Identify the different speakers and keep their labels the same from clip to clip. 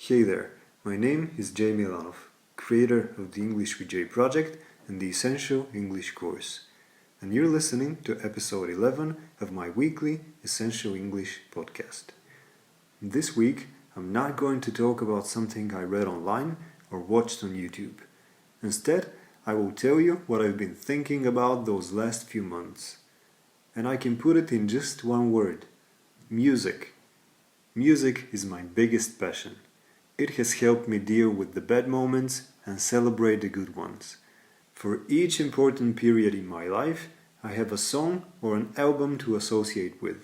Speaker 1: Hey there, my name is Jay, creator of the English with Jay project and the Essential English course. And you're listening to episode 11 of my weekly Essential English podcast. This week, I'm not going to talk about something I read online or watched on YouTube. Instead, I will tell you what I've been thinking about those last few months. And I can put it in just one word: music. Music is my biggest passion. It has helped me deal with the bad moments and celebrate the good ones. For each important period in my life, I have a song or an album to associate with.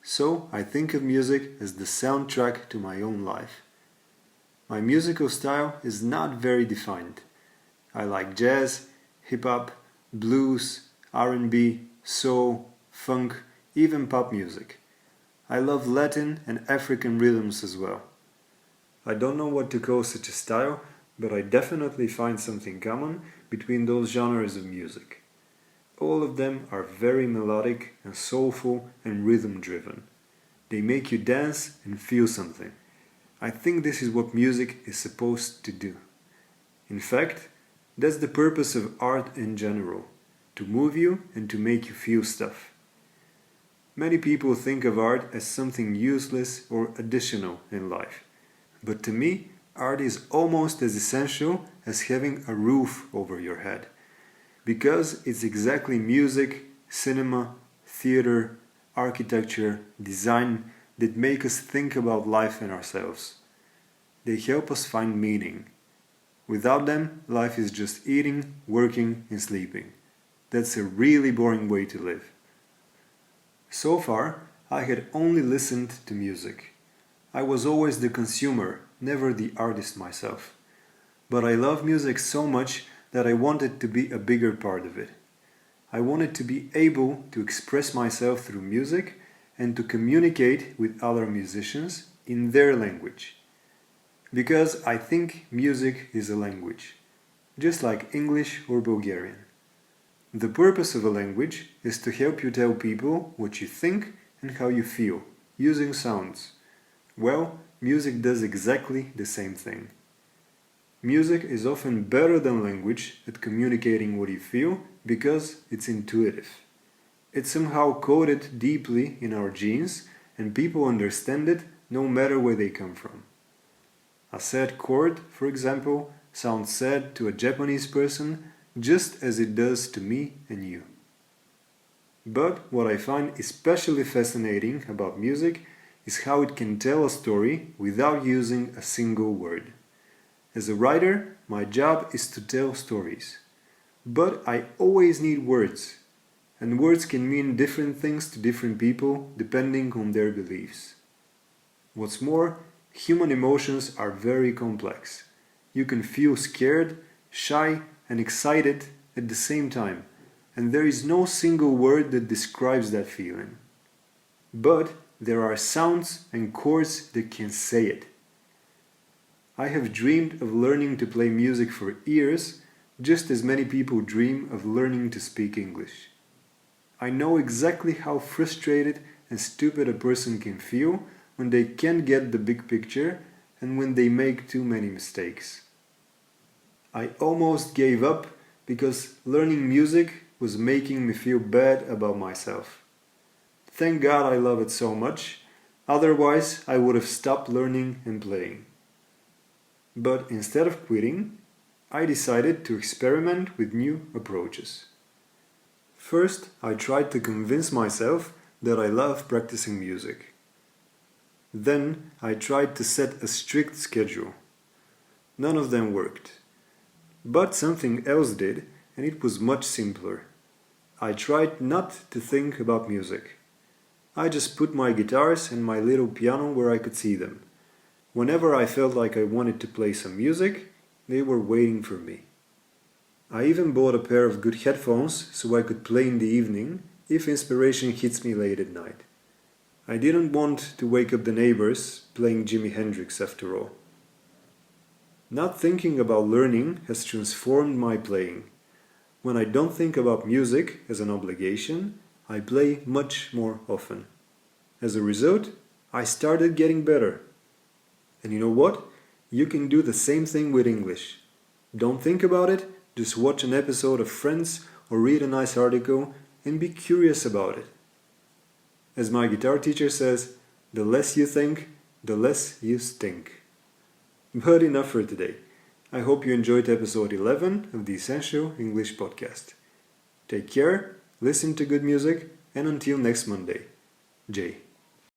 Speaker 1: So I think of music as the soundtrack to my own life. My musical style is not very defined. I like jazz, hip-hop, blues, R&B, soul, funk, even pop music. I love Latin and African rhythms as well. I don't know what to call such a style, but I definitely find something common between those genres of music. All of them are very melodic and soulful and rhythm-driven. They make you dance and feel something. I think this is what music is supposed to do. In fact, that's the purpose of art in general, to move you and to make you feel stuff. Many people think of art as something useless or additional in life. But to me, art is almost as essential as having a roof over your head. Because it's exactly music, cinema, theater, architecture, design that make us think about life and ourselves. They help us find meaning. Without them, life is just eating, working, and sleeping. That's a really boring way to live. So far, I had only listened to music. I was always the consumer, never the artist myself. But I love music so much that I wanted to be a bigger part of it. I wanted to be able to express myself through music and to communicate with other musicians in their language. Because I think music is a language, just like English or Bulgarian. The purpose of a language is to help you tell people what you think and how you feel, using sounds. Well, music does exactly the same thing. Music is often better than language at communicating what you feel because it's intuitive. It's somehow coded deeply in our genes and people understand it no matter where they come from. A sad chord, for example, sounds sad to a Japanese person just as it does to me and you. But what I find especially fascinating about music is how it can tell a story without using a single word. As a writer, my job is to tell stories. But I always need words, and words can mean different things to different people depending on their beliefs. What's more, human emotions are very complex. You can feel scared, shy, and excited at the same time, and there is no single word that describes that feeling. But there are sounds and chords that can say it. I have dreamed of learning to play music for years, just as many people dream of learning to speak English. I know exactly how frustrated and stupid a person can feel when they can't get the big picture and when they make too many mistakes. I almost gave up because learning music was making me feel bad about myself. Thank God I love it so much, otherwise I would have stopped learning and playing. But instead of quitting, I decided to experiment with new approaches. First, I tried to convince myself that I love practicing music. Then, I tried to set a strict schedule. None of them worked. But something else did, and it was much simpler. I tried not to think about music. I just put my guitars and my little piano where I could see them. Whenever I felt like I wanted to play some music, they were waiting for me. I even bought a pair of good headphones so I could play in the evening if inspiration hits me late at night. I didn't want to wake up the neighbors playing Jimi Hendrix after all. Not thinking about learning has transformed my playing. When I don't think about music as an obligation, I play much more often. As a result, I started getting better. And you know what? You can do the same thing with English. Don't think about it, just watch an episode of Friends or read a nice article and be curious about it. As my guitar teacher says, the less you think, the less you stink. But enough for today. I hope you enjoyed episode 11 of the Essential English Podcast. Take care, listen to good music, and until next Monday. Jay.